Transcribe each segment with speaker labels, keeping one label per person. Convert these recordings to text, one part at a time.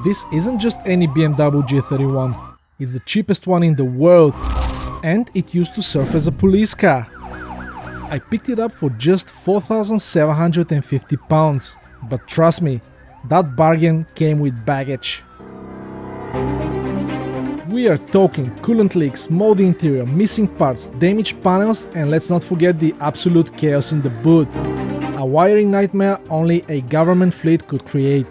Speaker 1: This isn't just any BMW G31, it's the cheapest one in the world, and it used to serve as a police car. I picked it up for just £4,750, but trust me, that bargain came with baggage. We are talking coolant leaks, moldy interior, missing parts, damaged panels, and let's not forget the absolute chaos in the boot. A wiring nightmare only a government fleet could create.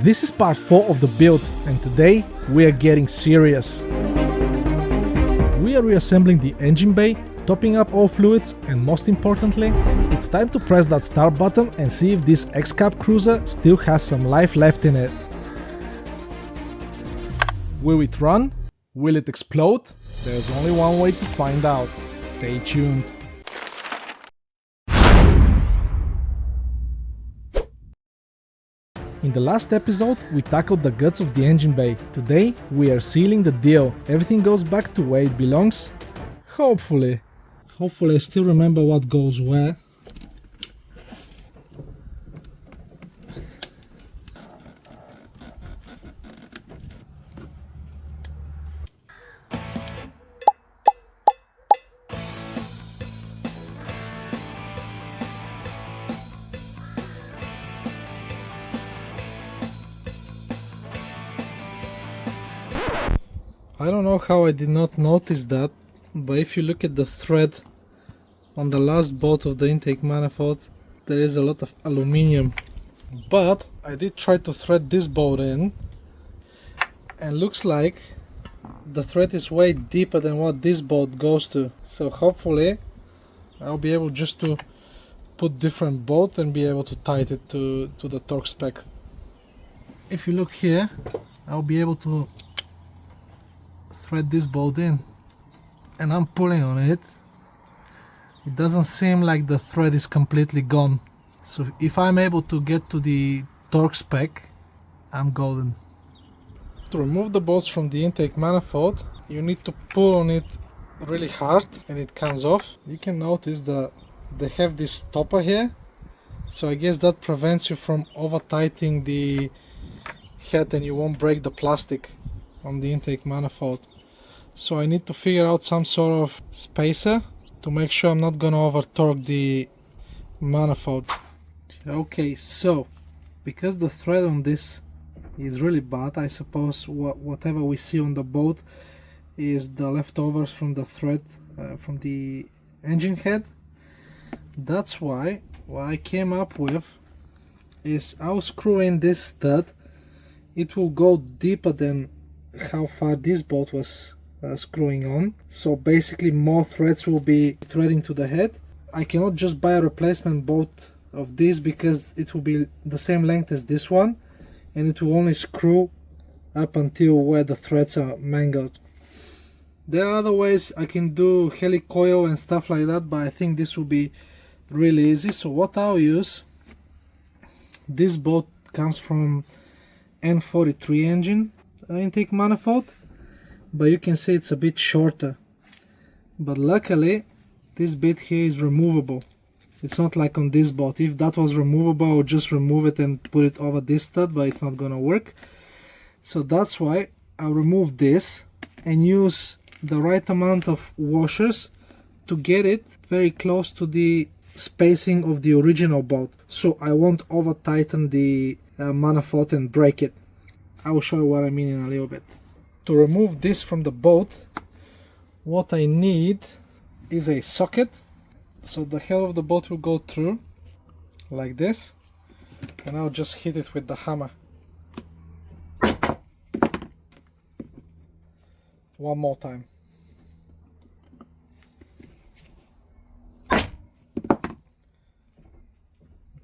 Speaker 1: This is part 4 of the build, and today we are getting serious. We are reassembling the engine bay, topping up all fluids, and most importantly, it's time to press that start button and see if this X-Cab cruiser still has some life left in it. Will it run? Will it explode? There's only one way to find out. Stay tuned. In the last episode, we tackled the guts of the engine bay. Today, we are sealing the deal. Everything goes back to where it belongs. Hopefully. Hopefully I still remember what goes where. I don't know how I did not notice that, but if you look at the thread on the last bolt of the intake manifold, there is a lot of aluminium. But I did try to thread this bolt in, and looks like the thread is way deeper than what this bolt goes to. So hopefully I'll be able just to put different bolt and be able to tighten it to the torque spec. If you look here, I'll be able to thread this bolt in, and I'm pulling on it. It doesn't seem like the thread is completely gone, so if I'm able to get to the torque spec, I'm golden. To remove the bolts from the intake manifold, you need to pull on it really hard and it comes off. You can notice that they have this stopper here, so I guess that prevents you from over tightening the head and you won't break the plastic on the intake manifold. So I need to figure out some sort of spacer to make sure I'm not gonna over torque the manifold. Okay, so because the thread on this is really bad, I suppose whatever we see on the boat is the leftovers from the thread from the engine head. That's why what I came up with is I'll screw in this stud. It will go deeper than how far this bolt was screwing on, so basically more threads will be threading to the head. I cannot just buy a replacement bolt of this because it will be the same length as this one, and it will only screw up until where the threads are mangled. There are other ways I can do helicoil and stuff like that, but I think this will be really easy. So what I'll use, this bolt comes from N43 engine intake manifold, but you can see it's a bit shorter, but luckily this bit here is removable. It's not like on this bolt. If that was removable, I would just remove it and put it over this stud, but it's not gonna work. So that's why I'll remove this and use the right amount of washers to get it very close to the spacing of the original bolt, so I won't over tighten the manifold and break it. I will show you what I mean in a little bit. To remove this from the bolt, what I need is a socket. So the head of the bolt will go through like this, and I'll just hit it with the hammer. One more time.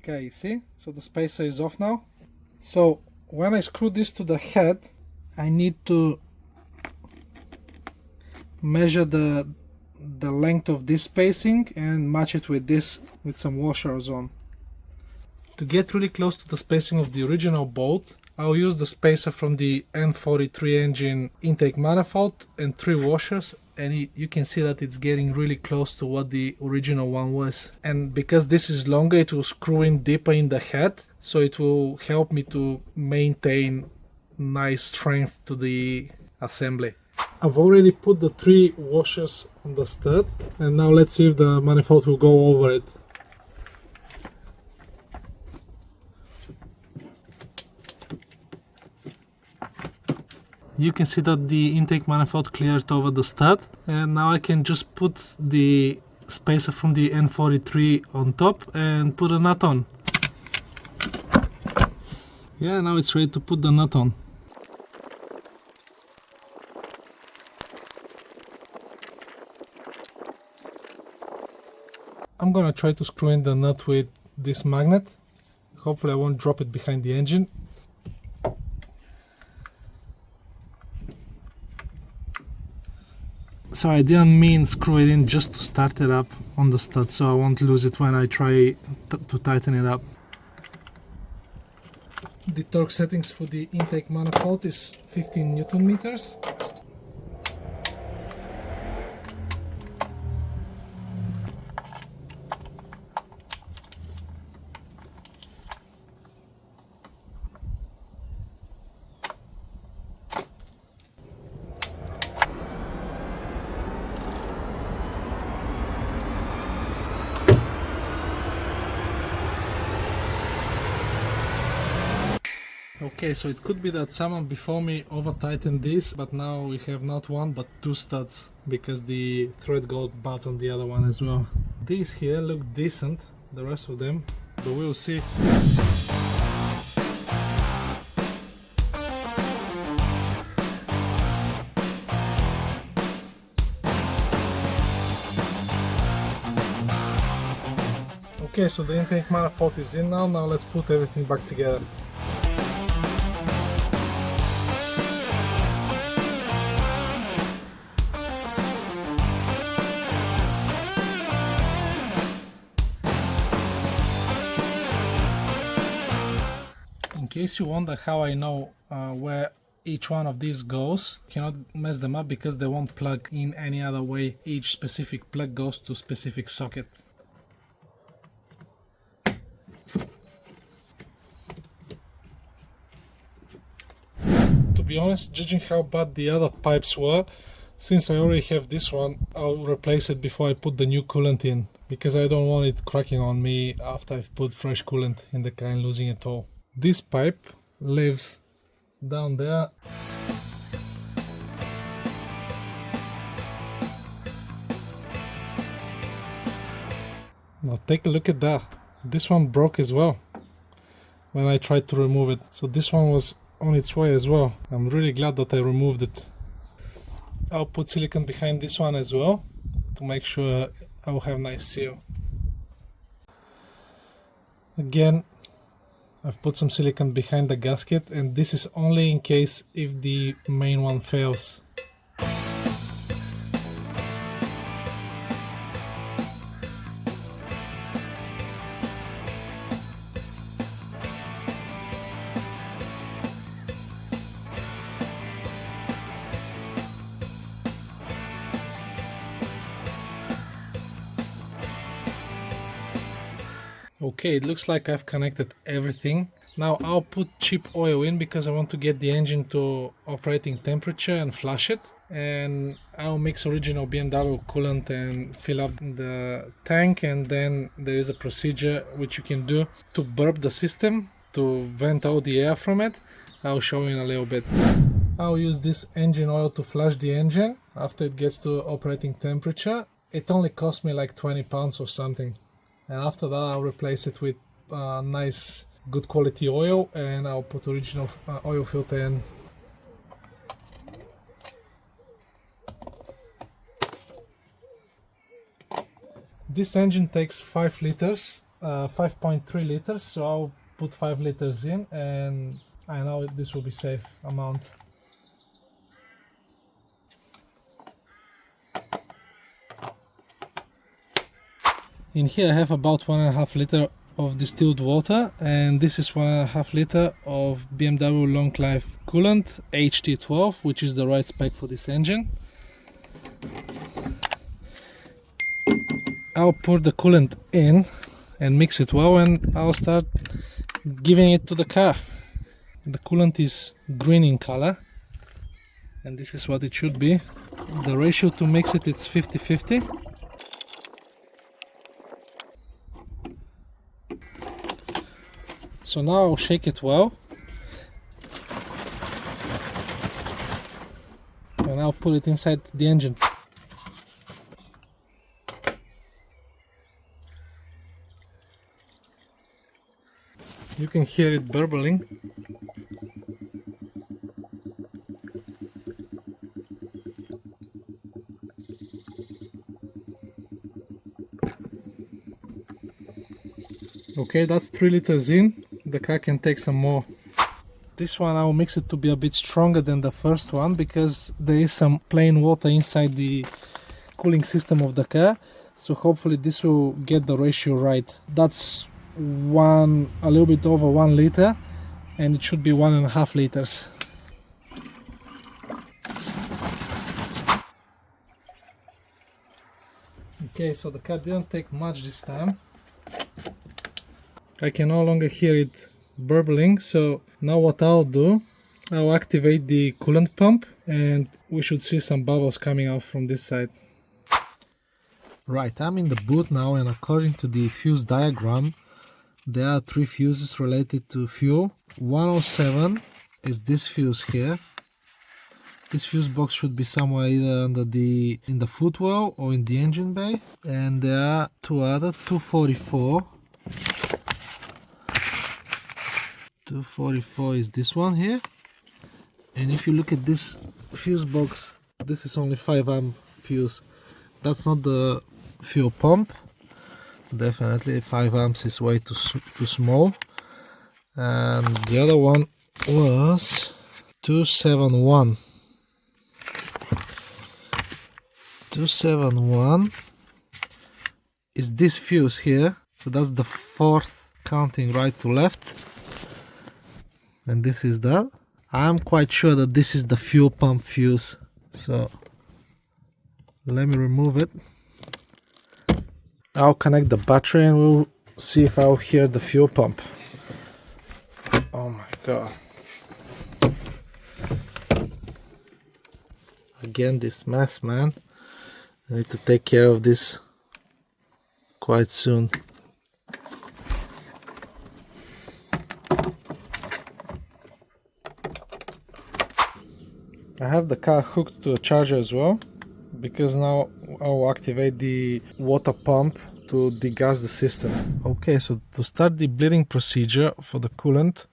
Speaker 1: Okay, you see? So the spacer is off now. So when I screw this to the head, I need to measure the length of this spacing and match it with this with some washers on. To get really close to the spacing of the original bolt, I'll use the spacer from the N43 engine intake manifold and 3 washers, and you can see that it's getting really close to what the original one was. And because this is longer, it will screw in deeper in the head, so it will help me to maintain nice strength to the assembly. I've already put the 3 washers on the stud, and now let's see if the manifold will go over it. You can see that the intake manifold cleared over the stud, and now I can just put the spacer from the N43 on top and put a nut on. Yeah, now it's ready to put the nut on. I'm gonna try to screw in the nut with this magnet. Hopefully I won't drop it behind the engine. So I didn't mean screw it in, just to start it up on the stud, so I won't lose it when I try to tighten it up. The torque settings for the intake manifold is 15 Newton meters. Okay, so it could be that someone before me over tightened this, but now we have not 1 but 2 studs because the thread got bad on the other one as well. These here look decent, the rest of them, but we'll see. Okay, so the intake manifold is in now. Now let's put everything back together. In case you wonder how I know where each one of these goes, you cannot mess them up because they won't plug in any other way. Each specific plug goes to specific socket. To be honest, judging how bad the other pipes were, since I already have this one, I'll replace it before I put the new coolant in, because I don't want it cracking on me after I've put fresh coolant in the car and losing it all. This pipe lives down there. Now take a look at that. This one broke as well when I tried to remove it. So this one was on its way as well. I'm really glad that I removed it. I'll put silicone behind this one as well to make sure I will have nice seal. Again, I've put some silicone behind the gasket, and this is only in case if the main one fails. Okay, it looks like I've connected everything. Now I'll put cheap oil in because I want to get the engine to operating temperature and flush it. And I'll mix original BMW coolant and fill up the tank, and then there is a procedure which you can do to burp the system, to vent out the air from it. I'll show you in a little bit. I'll use this engine oil to flush the engine after it gets to operating temperature. It only cost me like 20 pounds or something. And after that I'll replace it with nice good quality oil, and I'll put original oil filter in. This engine takes 5 liters, 5.3 liters, so I'll put 5 liters in, and I know this will be safe amount. In here I have about 1.5 liter of distilled water, and this is 1.5 liter of BMW long life coolant HT12, which is the right spec for this engine. I'll pour the coolant in and mix it well, and I'll start giving it to the car. The coolant is green in color, and this is what it should be. The ratio to mix it, it's 50-50. So now I'll shake it well, and I'll put it inside the engine. You can hear it burbling. Okay, that's 3 liters in. The car can take some more. This one I'll mix it to be a bit stronger than the first one because there is some plain water inside the cooling system of the car. So hopefully this will get the ratio right. That's a little bit over 1 liter, and it should be 1.5 liters. Okay, so the car didn't take much this time. I can no longer hear it burbling, so now what I'll do, I'll activate the coolant pump and we should see some bubbles coming out from this side. Right, I'm in the boot now, and according to the fuse diagram, there are 3 fuses related to fuel. 107 is this fuse here. This fuse box should be somewhere either in the footwell or in the engine bay. And there are 2 other, 244. 244 is this one here. And if you look at this fuse box, this is only 5 amp fuse. That's not the fuel pump. Definitely 5 amps is way too small. And the other one was 271. 271 is this fuse here. So that's the 4th counting right to left. And this is that. I'm quite sure that this is the fuel pump fuse. So let me remove it. I'll connect the battery and we'll see if I'll hear the fuel pump. Oh my god. Again, this mess, man. I need to take care of this quite soon. I have the car hooked to a charger as well, because now I'll activate the water pump to degas the system. Okay, so to start the bleeding procedure for the coolant,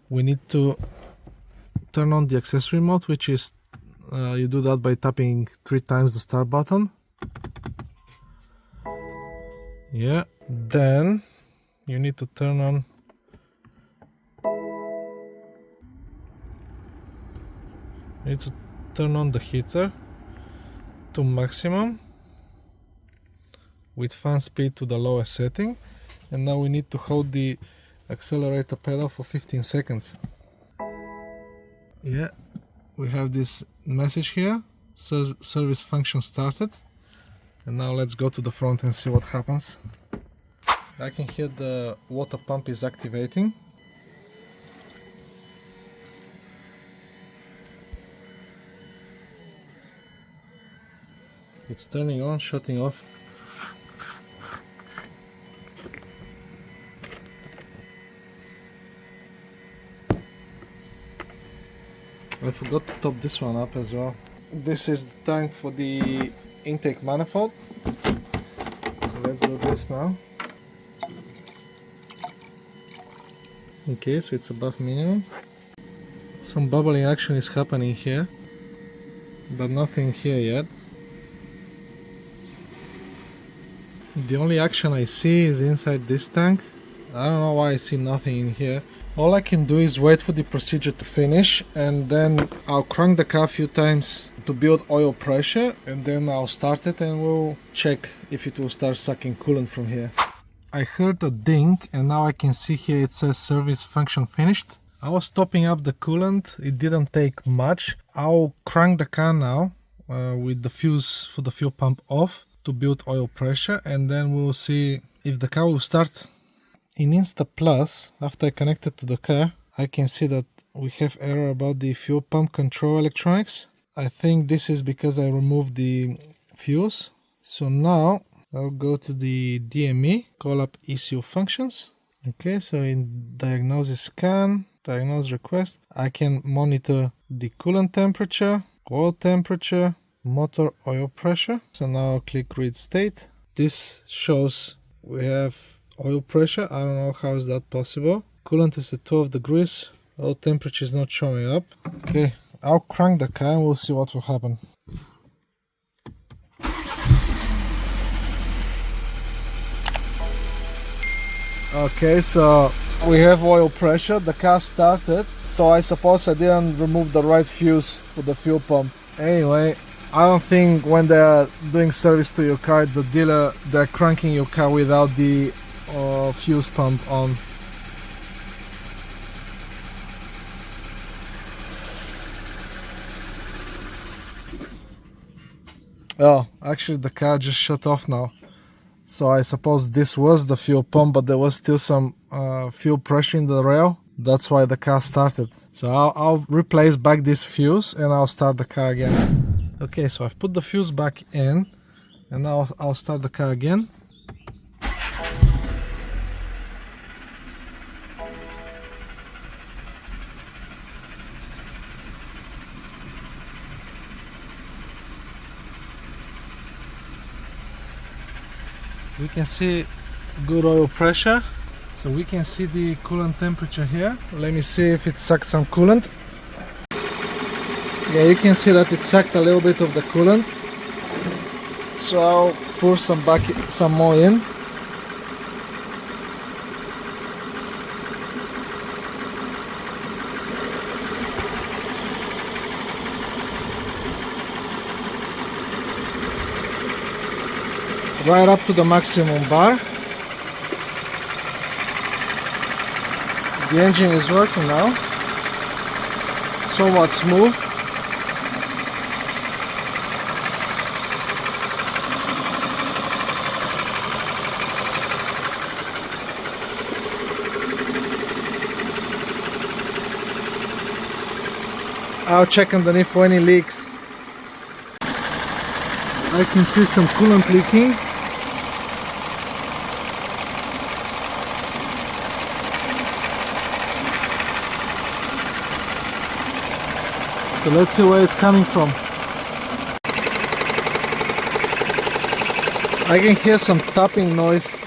Speaker 1: we need to turn on the accessory mode, which is you do that by tapping 3 times the start button. Yeah, then you need to turn on the heater to maximum with fan speed to the lowest setting, and now we need to hold the accelerator pedal for 15 seconds. Yeah, we have this message here, service function started, and now let's go to the front and see what happens. I can hear the water pump is activating. It's turning on, shutting off. I forgot to top this one up as well. This is the tank for the intake manifold. So let's do this now. Okay, so it's above minimum. Some bubbling action is happening here, but nothing here yet. The only action I see is inside this tank. I don't know why I see nothing in here. All I can do is wait for the procedure to finish, and then I'll crank the car a few times to build oil pressure, and then I'll start it and we'll check if it will start sucking coolant from here. I heard a ding, and now I can see here it says service function finished. I was topping up the coolant, it didn't take much. I'll crank the car now with the fuse for the fuel pump off to build oil pressure, and then we'll see if the car will start. in Insta Plus, after I connect it to the car, I can see that we have error about the fuel pump control electronics. I think this is because I removed the fuse. So now I'll go to the DME, call up ECU functions. Okay, so in diagnosis scan, diagnose request, I can monitor the coolant temperature, oil temperature, motor oil pressure. So now I'll click read state. This shows we have oil pressure. I don't know how is that possible. Coolant is at 12 degrees. Oil temperature is not showing up. Okay, I'll crank the car and we'll see what will happen. Okay, so we have oil pressure. The car started. So I suppose I didn't remove the right fuse for the fuel pump. Anyway, I don't think when they're doing service to your car, the dealer, they're cranking your car without the fuse pump on. Oh, actually the car just shut off now. So I suppose this was the fuel pump, but there was still some fuel pressure in the rail. That's why the car started. So I'll replace back this fuse and I'll start the car again. Okay, so I've put the fuse back in and now I'll start the car again. We can see good oil pressure, so we can see the coolant temperature here. Let me see if it sucked some coolant. Yeah, you can see that it sucked a little bit of the coolant, so I'll pour some more in. Right up to the maximum bar. The engine is working now, somewhat smooth. I'll check underneath for any leaks. I can see some coolant leaking. So let's see where it's coming from. I can hear some tapping noise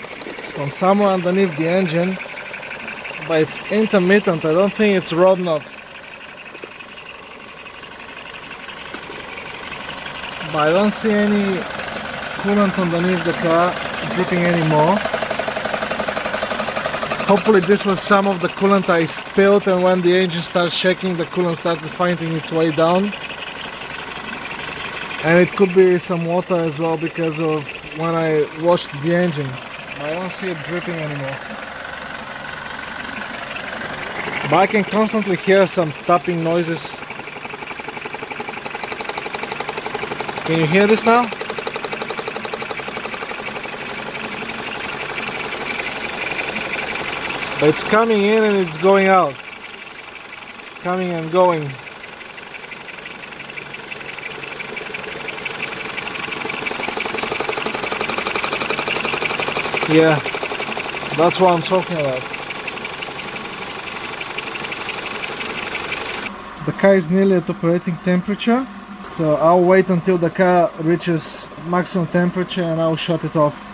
Speaker 1: from somewhere underneath the engine, but it's intermittent. I don't think it's rod knot. But I don't see any coolant underneath the car dripping anymore. Hopefully this was some of the coolant I spilled, and when the engine starts shaking, the coolant started finding its way down. And it could be some water as well because of when I washed the engine. I don't see it dripping anymore. But I can constantly hear some tapping noises. Can you hear this now? But it's coming in and it's going out. Coming and going. Yeah, that's what I'm talking about. The car is nearly at operating temperature, so I'll wait until the car reaches maximum temperature and I'll shut it off.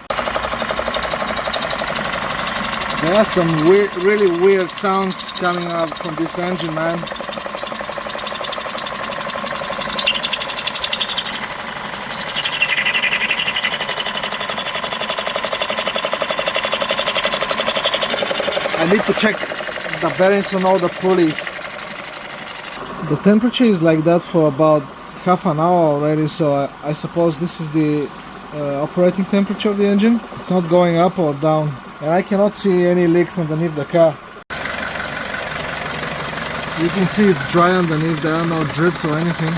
Speaker 1: There are some really weird sounds coming out from this engine, man. I need to check the bearings on all the pulleys. The temperature is like that for about half an hour already, so I suppose this is the operating temperature of the engine. It's not going up or down. And I cannot see any leaks underneath the car. You can see it's dry underneath, there are no drips or anything.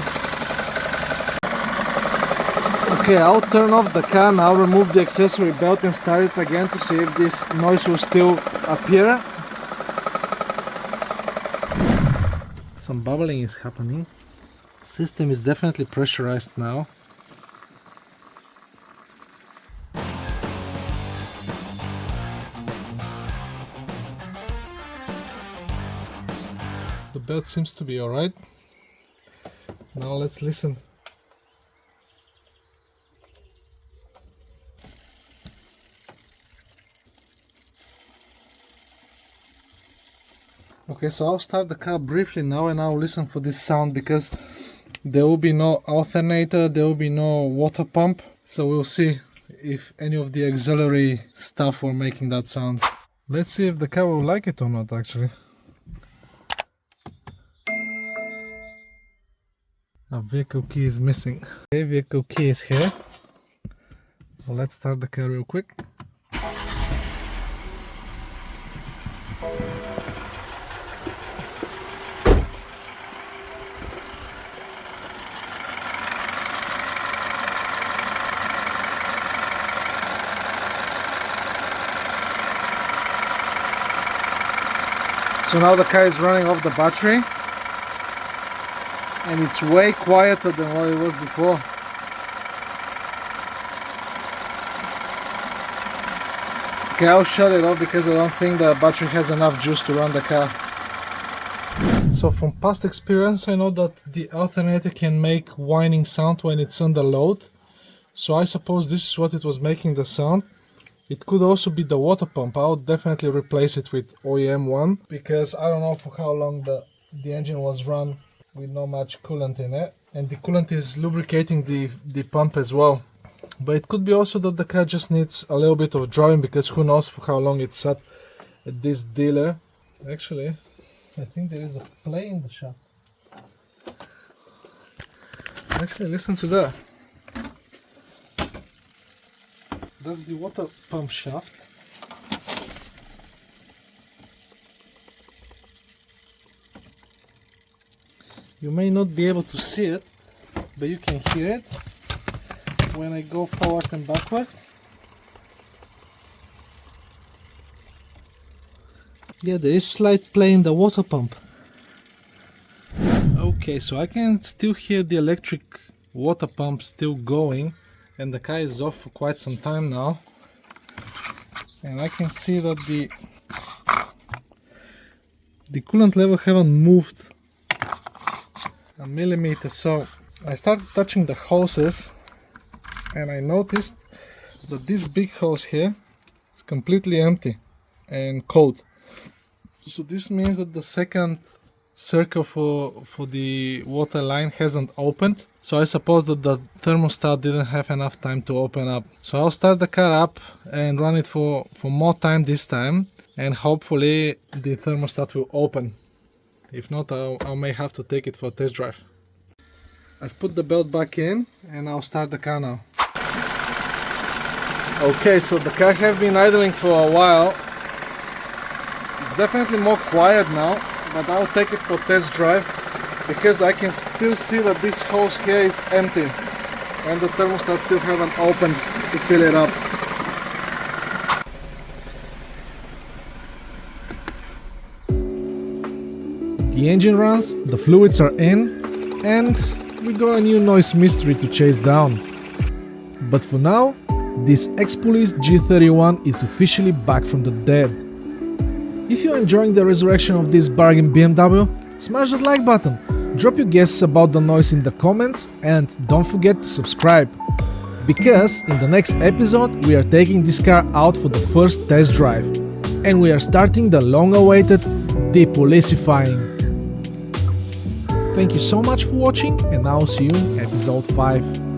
Speaker 1: Okay, I'll turn off the car now, remove the accessory belt and start it again to see if this noise will still appear. Some bubbling is happening. System is definitely pressurized now. The belt seems to be alright. Now let's listen. Okay, so I'll start the car briefly now and I'll listen for this sound because there will be no alternator, there will be no water pump. So we'll see if any of the auxiliary stuff were making that sound. Let's see if the car will like it or not actually. A vehicle key is missing. Okay, vehicle key is here. Well, let's start the car real quick. So now the car is running off the battery and it's way quieter than what it was before. Okay, I'll shut it off because I don't think the battery has enough juice to run the car. So from past experience I know that the alternator can make whining sound when it's under load. So I suppose this is what it was making the sound. It could also be the water pump. I'll definitely replace it with OEM one because I don't know for how long the engine was run with not much coolant in it. And the coolant is lubricating the pump as well. But it could be also that the car just needs a little bit of driving because who knows for how long it's sat at this dealer. Actually, I think there is a play in the shop. Actually, listen to that. That's the water pump shaft. You may not be able to see it, but you can hear it when I go forward and backward. Yeah, there is slight play in the water pump. Okay, so I can still hear the electric water pump still going. And the car is off for quite some time now, and I can see that the coolant level haven't moved a millimeter. So I started touching the hoses and I noticed that this big hose here is completely empty and cold. So this means that the second circle for the water line hasn't opened. So I suppose that the thermostat didn't have enough time to open up. So I'll start the car up and run it for more time this time, and hopefully the thermostat will open. If not, I may have to take it for a test drive. I've put the belt back in and I'll start the car now. Okay, so the car has been idling for a while. It's definitely more quiet now, but I'll take it for test drive because I can still see that this hose here is empty and the thermostat still haven't opened to fill it up. The engine runs, the fluids are in, and we got a new noise mystery to chase down. But for now, this ex-police G31 is officially back from the dead. If you're enjoying the resurrection of this bargain BMW, smash that like button, drop your guesses about the noise in the comments, and don't forget to subscribe. Because in the next episode we are taking this car out for the first test drive, and we are starting the long-awaited depolicifying. Thank you so much for watching, and I'll see you in episode 5.